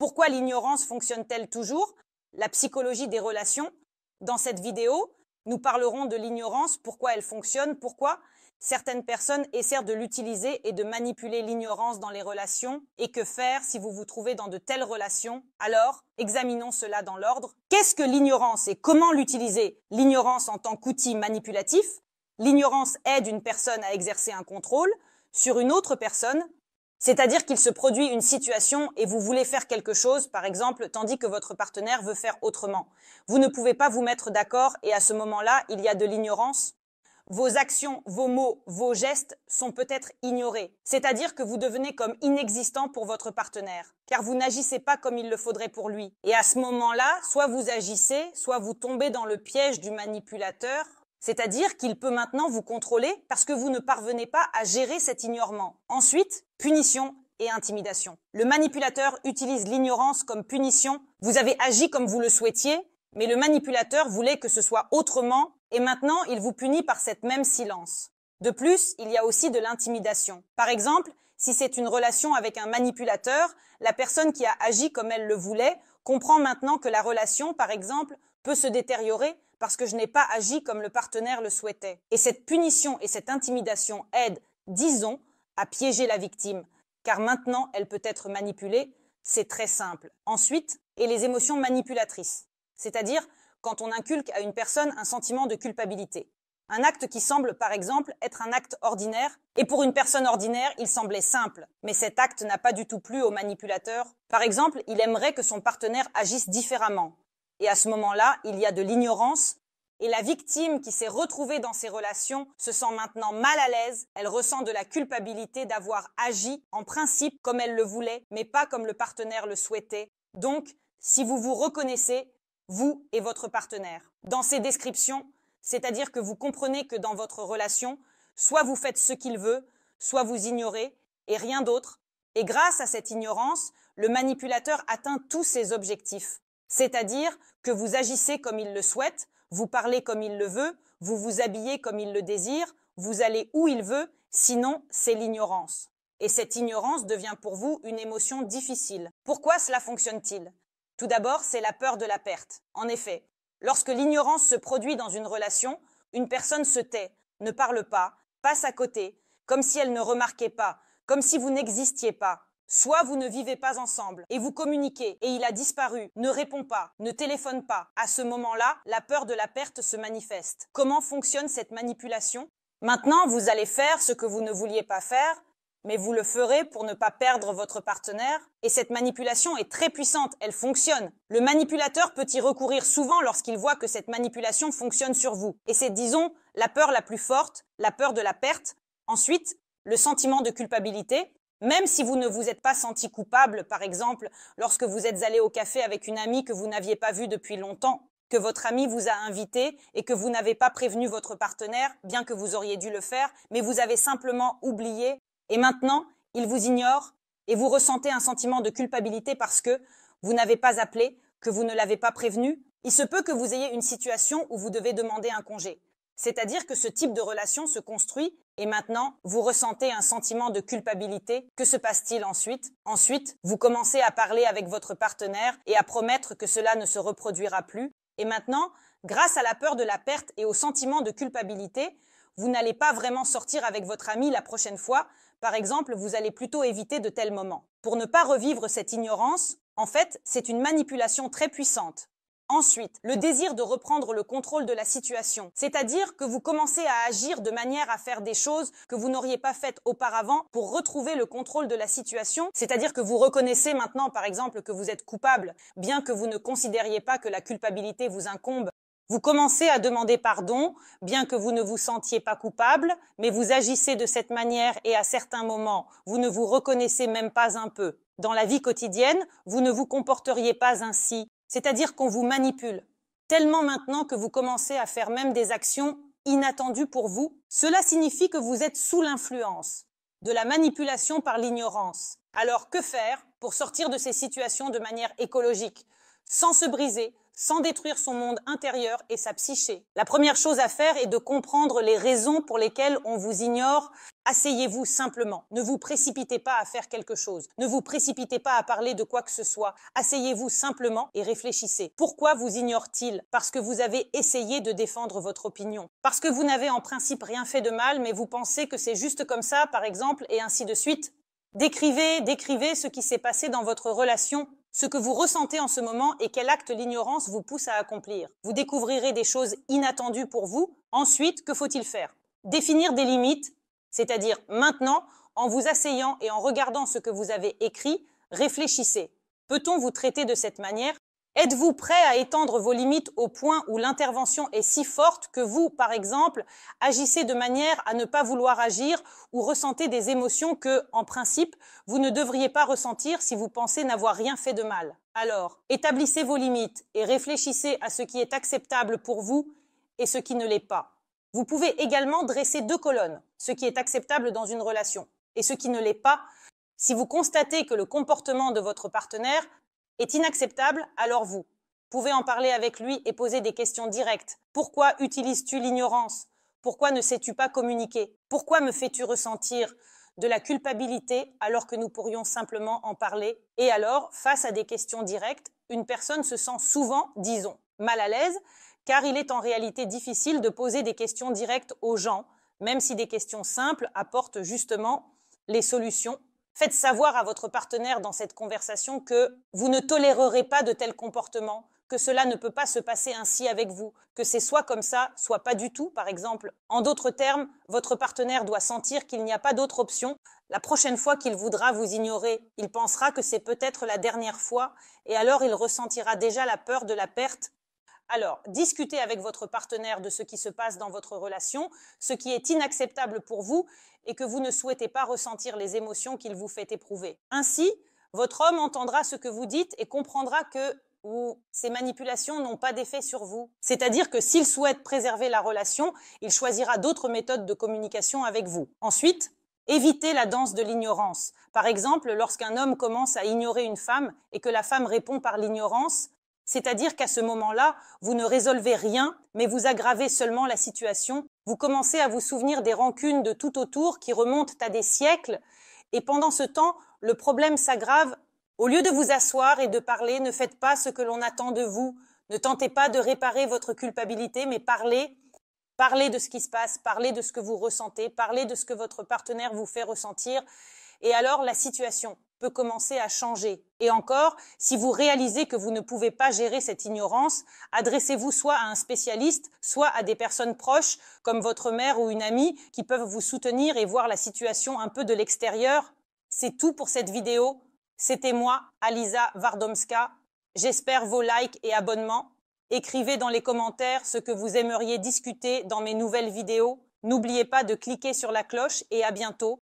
Pourquoi l'ignorance fonctionne-t-elle toujours? La psychologie des relations. Dans cette vidéo, nous parlerons de l'ignorance, pourquoi elle fonctionne, pourquoi certaines personnes essaient de l'utiliser et de manipuler l'ignorance dans les relations, et que faire si vous vous trouvez dans de telles relations. Alors, examinons cela dans l'ordre. Qu'est-ce que l'ignorance et comment l'utiliser? L'ignorance en tant qu'outil manipulatif. L'ignorance aide une personne à exercer un contrôle sur une autre personne, c'est-à-dire qu'il se produit une situation et vous voulez faire quelque chose, par exemple, tandis que votre partenaire veut faire autrement. Vous ne pouvez pas vous mettre d'accord et à ce moment-là, il y a de l'ignorance. Vos actions, vos mots, vos gestes sont peut-être ignorés. C'est-à-dire que vous devenez comme inexistant pour votre partenaire, car vous n'agissez pas comme il le faudrait pour lui. Et à ce moment-là, soit vous agissez, soit vous tombez dans le piège du manipulateur, c'est-à-dire qu'il peut maintenant vous contrôler parce que vous ne parvenez pas à gérer cet ignorement. Ensuite, punition et intimidation. Le manipulateur utilise l'ignorance comme punition. Vous avez agi comme vous le souhaitiez, mais le manipulateur voulait que ce soit autrement et maintenant il vous punit par cette même silence. De plus, il y a aussi de l'intimidation. Par exemple, si c'est une relation avec un manipulateur, la personne qui a agi comme elle le voulait comprend maintenant que la relation, par exemple, peut se détériorer parce que je n'ai pas agi comme le partenaire le souhaitait. Et cette punition et cette intimidation aident, disons, à piéger la victime, car maintenant elle peut être manipulée, c'est très simple. Ensuite, et les émotions manipulatrices, c'est-à-dire quand on inculque à une personne un sentiment de culpabilité. Un acte qui semble, par exemple, être un acte ordinaire, et pour une personne ordinaire, il semblait simple, mais cet acte n'a pas du tout plu au manipulateur. Par exemple, il aimerait que son partenaire agisse différemment. Et à ce moment-là, il y a de l'ignorance, et la victime qui s'est retrouvée dans ces relations se sent maintenant mal à l'aise, elle ressent de la culpabilité d'avoir agi, en principe, comme elle le voulait, mais pas comme le partenaire le souhaitait. Donc, si vous vous reconnaissez, vous et votre partenaire, dans ces descriptions, c'est-à-dire que vous comprenez que dans votre relation, soit vous faites ce qu'il veut, soit vous ignorez, et rien d'autre. Et grâce à cette ignorance, le manipulateur atteint tous ses objectifs. C'est-à-dire que vous agissez comme il le souhaite, vous parlez comme il le veut, vous vous habillez comme il le désire, vous allez où il veut, sinon c'est l'ignorance. Et cette ignorance devient pour vous une émotion difficile. Pourquoi cela fonctionne-t-il? Tout d'abord, c'est la peur de la perte. En effet, lorsque l'ignorance se produit dans une relation, une personne se tait, ne parle pas, passe à côté, comme si elle ne remarquait pas, comme si vous n'existiez pas. Soit vous ne vivez pas ensemble et vous communiquez et il a disparu, ne répond pas, ne téléphone pas. À ce moment-là, la peur de la perte se manifeste. Comment fonctionne cette manipulation? Maintenant, vous allez faire ce que vous ne vouliez pas faire, mais vous le ferez pour ne pas perdre votre partenaire. Et cette manipulation est très puissante, elle fonctionne. Le manipulateur peut y recourir souvent lorsqu'il voit que cette manipulation fonctionne sur vous. Et c'est, disons, la peur la plus forte, la peur de la perte. Ensuite, le sentiment de culpabilité. Même si vous ne vous êtes pas senti coupable, par exemple, lorsque vous êtes allé au café avec une amie que vous n'aviez pas vue depuis longtemps, que votre amie vous a invité et que vous n'avez pas prévenu votre partenaire, bien que vous auriez dû le faire, mais vous avez simplement oublié. Et maintenant, il vous ignore et vous ressentez un sentiment de culpabilité parce que vous n'avez pas appelé, que vous ne l'avez pas prévenu. Il se peut que vous ayez une situation où vous devez demander un congé. C'est-à-dire que ce type de relation se construit et maintenant, vous ressentez un sentiment de culpabilité. Que se passe-t-il ensuite? Ensuite, vous commencez à parler avec votre partenaire et à promettre que cela ne se reproduira plus. Et maintenant, grâce à la peur de la perte et au sentiment de culpabilité, vous n'allez pas vraiment sortir avec votre ami la prochaine fois. Par exemple, vous allez plutôt éviter de tels moments. Pour ne pas revivre cette ignorance, en fait, c'est une manipulation très puissante. Ensuite, le désir de reprendre le contrôle de la situation, c'est-à-dire que vous commencez à agir de manière à faire des choses que vous n'auriez pas faites auparavant pour retrouver le contrôle de la situation, c'est-à-dire que vous reconnaissez maintenant, par exemple, que vous êtes coupable, bien que vous ne considériez pas que la culpabilité vous incombe. Vous commencez à demander pardon, bien que vous ne vous sentiez pas coupable, mais vous agissez de cette manière et à certains moments, vous ne vous reconnaissez même pas un peu. Dans la vie quotidienne, vous ne vous comporteriez pas ainsi. C'est-à-dire qu'on vous manipule, tellement maintenant que vous commencez à faire même des actions inattendues pour vous. Cela signifie que vous êtes sous l'influence de la manipulation par l'ignorance. Alors que faire pour sortir de ces situations de manière écologique, sans se briser, sans détruire son monde intérieur et sa psyché. La première chose à faire est de comprendre les raisons pour lesquelles on vous ignore. Asseyez-vous simplement. Ne vous précipitez pas à faire quelque chose. Ne vous précipitez pas à parler de quoi que ce soit. Asseyez-vous simplement et réfléchissez. Pourquoi vous ignore-t-il? Parce que vous avez essayé de défendre votre opinion. Parce que vous n'avez en principe rien fait de mal, mais vous pensez que c'est juste comme ça, par exemple, et ainsi de suite. Décrivez ce qui s'est passé dans votre relation, ce que vous ressentez en ce moment et quel acte l'ignorance vous pousse à accomplir. Vous découvrirez des choses inattendues pour vous. Ensuite, que faut-il faire? Définir des limites, c'est-à-dire maintenant, en vous asseyant et en regardant ce que vous avez écrit, réfléchissez. Peut-on vous traiter de cette manière? Êtes-vous prêt à étendre vos limites au point où l'intervention est si forte que vous, par exemple, agissez de manière à ne pas vouloir agir ou ressentez des émotions que, en principe, vous ne devriez pas ressentir si vous pensez n'avoir rien fait de mal? Alors, établissez vos limites et réfléchissez à ce qui est acceptable pour vous et ce qui ne l'est pas. Vous pouvez également dresser 2 colonnes, ce qui est acceptable dans une relation et ce qui ne l'est pas. Si vous constatez que le comportement de votre partenaire est inacceptable, alors vous pouvez en parler avec lui et poser des questions directes. Pourquoi utilises-tu l'ignorance? Pourquoi ne sais-tu pas communiquer? Pourquoi me fais-tu ressentir de la culpabilité alors que nous pourrions simplement en parler? Et alors, face à des questions directes, une personne se sent souvent, disons, mal à l'aise, car il est en réalité difficile de poser des questions directes aux gens, même si des questions simples apportent justement les solutions. Faites savoir à votre partenaire dans cette conversation que vous ne tolérerez pas de tels comportements, que cela ne peut pas se passer ainsi avec vous, que c'est soit comme ça, soit pas du tout, par exemple. En d'autres termes, votre partenaire doit sentir qu'il n'y a pas d'autre option. La prochaine fois qu'il voudra vous ignorer, il pensera que c'est peut-être la dernière fois, et alors il ressentira déjà la peur de la perte. Alors, discutez avec votre partenaire de ce qui se passe dans votre relation, ce qui est inacceptable pour vous et que vous ne souhaitez pas ressentir les émotions qu'il vous fait éprouver. Ainsi, votre homme entendra ce que vous dites et comprendra que ces manipulations n'ont pas d'effet sur vous. C'est-à-dire que s'il souhaite préserver la relation, il choisira d'autres méthodes de communication avec vous. Ensuite, évitez la danse de l'ignorance. Par exemple, lorsqu'un homme commence à ignorer une femme et que la femme répond par l'ignorance, c'est-à-dire qu'à ce moment-là, vous ne résolvez rien, mais vous aggravez seulement la situation. Vous commencez à vous souvenir des rancunes de tout autour qui remontent à des siècles, et pendant ce temps, le problème s'aggrave. Au lieu de vous asseoir et de parler, ne faites pas ce que l'on attend de vous. Ne tentez pas de réparer votre culpabilité, mais parlez. Parlez de ce qui se passe, parlez de ce que vous ressentez, parlez de ce que votre partenaire vous fait ressentir, et alors la situation peut commencer à changer. Et encore, si vous réalisez que vous ne pouvez pas gérer cette ignorance, adressez-vous soit à un spécialiste, soit à des personnes proches, comme votre mère ou une amie, qui peuvent vous soutenir et voir la situation un peu de l'extérieur. C'est tout pour cette vidéo. C'était moi, Aliza Wardomska. J'espère vos likes et abonnements. Écrivez dans les commentaires ce que vous aimeriez discuter dans mes nouvelles vidéos. N'oubliez pas de cliquer sur la cloche et à bientôt.